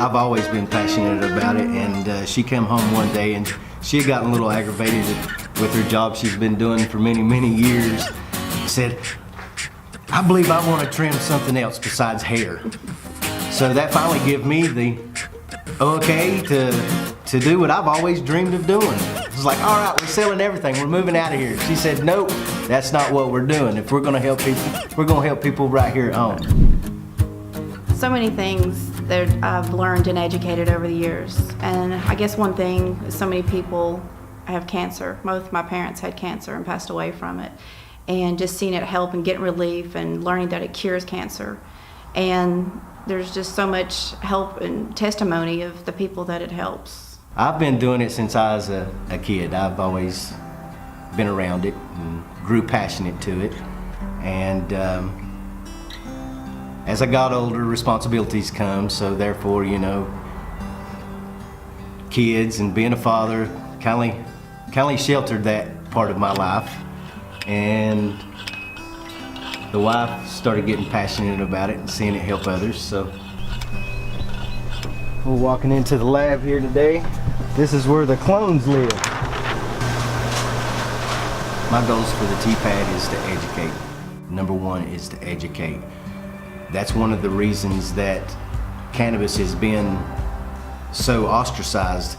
I've always been passionate about it, and she came home one day and she had gotten a little aggravated with her job she's been doing for many, many years. Said, I believe I want to trim something else besides hair. So that finally gave me the okay to do what I've always dreamed of doing. It was like, all right, we're selling everything, we're moving out of here. She said, nope, that's not what we're doing. If we're gonna help people, we're gonna help people right here at home. So many things that I've learned and educated over the years. And I guess one thing is so many people have cancer. Both my parents had cancer and passed away from it. And just seeing it help and getting relief and learning that it cures cancer. And there's just so much help and testimony of the people that it helps. I've been doing it since I was a kid. I've always been around it and grew passionate to it. And as I got older, responsibilities come, so therefore, you know, kids and being a father kind of sheltered that part of my life. And the wife started getting passionate about it and seeing it help others, so. We're walking into the lab here today. This is where the clones live. My goals for the T-Pad is to educate. Number one is to educate. That's one of the reasons that cannabis has been so ostracized,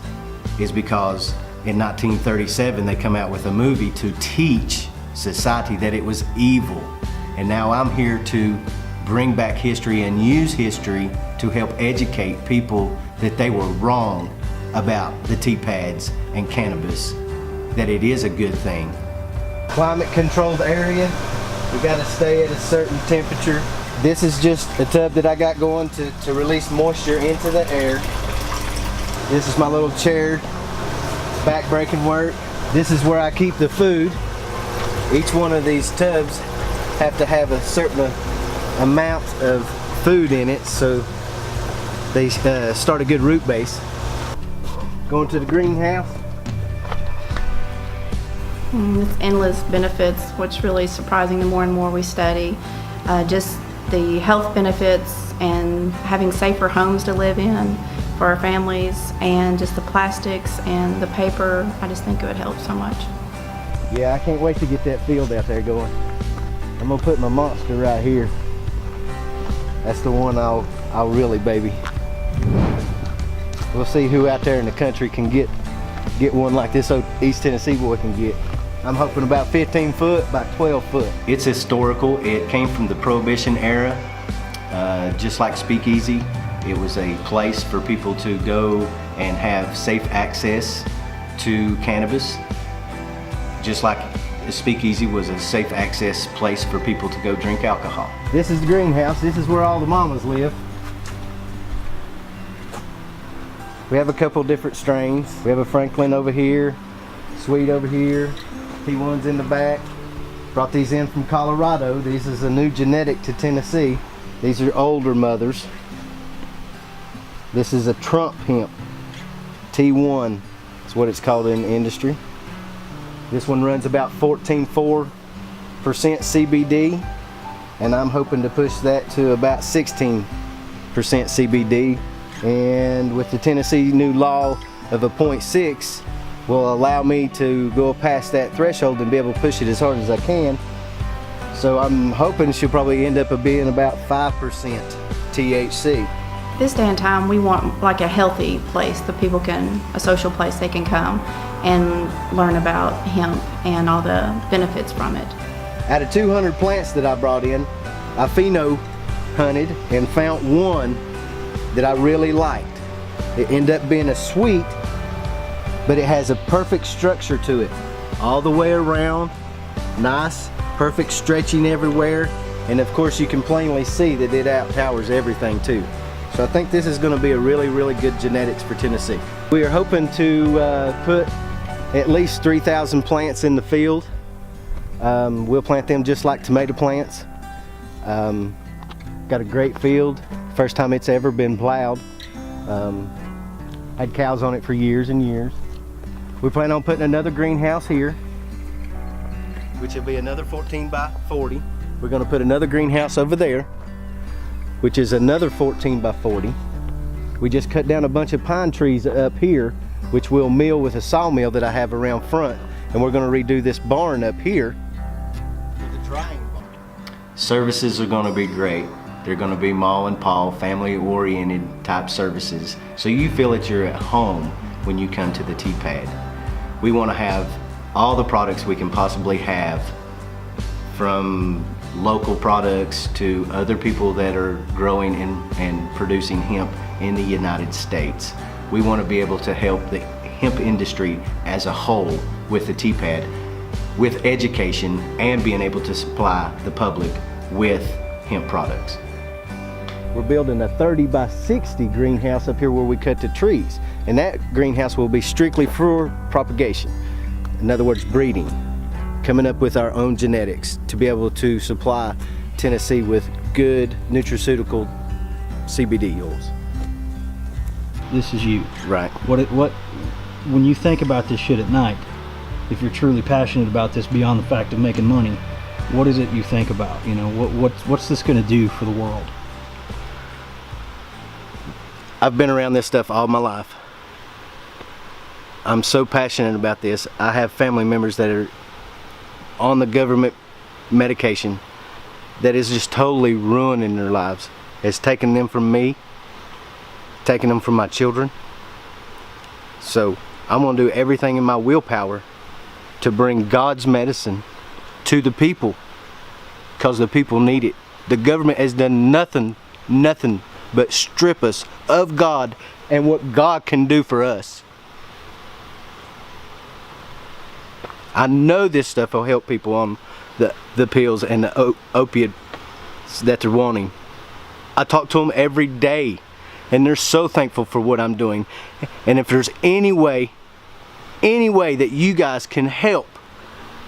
is because in 1937 they come out with a movie to teach society that it was evil. And now I'm here to bring back history and use history to help educate people that they were wrong about the T-Pads and cannabis, that it is a good thing. Climate controlled area, we gotta stay at a certain temperature. This is just a tub that I got going to release moisture into the air. This is my little chair, back-breaking work. This is where I keep the food. Each one of these tubs have to have a certain amount of food in it so they start a good root base. Going to the greenhouse. It's endless benefits, what's really surprising the more and more we study. Just the health benefits and having safer homes to live in for our families, and just the plastics and the paper. I just think it would help so much. Yeah, I can't wait to get that field out there going. I'm gonna put my monster right here. That's the one I'll really baby. We'll see who out there in the country can get one like this East Tennessee boy can get. I'm hoping about 15 foot by 12 foot. It's historical. It came from the Prohibition era. Just like Speakeasy, it was a place for people to go and have safe access to cannabis. Just like Speakeasy was a safe access place for people to go drink alcohol. This is the greenhouse. This is where all the mamas live. We have a couple different strains. We have a Franklin over here, Sweet over here, T1's in the back. Brought these in from Colorado. This is a new genetic to Tennessee. These are older mothers. This is a Trump hemp, T1. That's what it's called in the industry. This one runs about 14.4% CBD, and I'm hoping to push that to about 16% CBD. And with the Tennessee new law of a 0.6 will allow me to go past that threshold and be able to push it as hard as I can. So I'm hoping she'll probably end up being about 5% THC. This day and time, we want like a healthy place that people can, a social place they can come and learn about hemp and all the benefits from it. Out of 200 plants that I brought in, I pheno hunted and found one that I really liked. It ended up being a sweet, but it has a perfect structure to it. All the way around, nice, perfect stretching everywhere, and of course you can plainly see that it outtowers everything too. So I think this is going to be a really, really good genetics for Tennessee. We are hoping to put at least 3,000 plants in the field. We'll plant them just like tomato plants. Got a great field. First time it's ever been plowed. Had cows on it for years and years. We plan on putting another greenhouse here, which will be another 14 by 40. We're going to put another greenhouse over there, which is another 14 by 40. We just cut down a bunch of pine trees up here, which we'll mill with a sawmill that I have around front, and we're going to redo this barn up here with a drying barn. Services are going to be great. They're going to be Ma and Pa, family-oriented type services, so you feel that you're at home when you come to the T-Pad. We want to have all the products we can possibly have, from local products to other people that are growing and producing hemp in the United States. We want to be able to help the hemp industry as a whole with the T-Pad, with education and being able to supply the public with hemp products. We're building a 30 by 60 greenhouse up here where we cut the trees, and that greenhouse will be strictly for propagation. In other words, breeding, coming up with our own genetics to be able to supply Tennessee with good nutraceutical CBD oils. This is you. Right. When you think about this shit at night, if you're truly passionate about this beyond the fact of making money, what is it you think about? You know, what's this going to do for the world? I've been around this stuff all my life. I'm so passionate about this. I have family members that are on the government medication that is just totally ruining their lives. It's taken them from me, taking them from my children. So I'm gonna do everything in my willpower to bring God's medicine to the people, because the people need it. The government has done nothing but strip us of God and what God can do for us. I know this stuff will help people on the pills and the opiates that they're wanting. I talk to them every day, and they're so thankful for what I'm doing. And if there's any way that you guys can help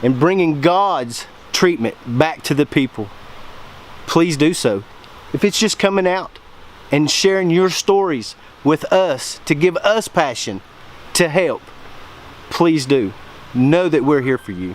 in bringing God's treatment back to the people, please do so. If it's just coming out and sharing your stories with us to give us passion to help, please do. Know that we're here for you.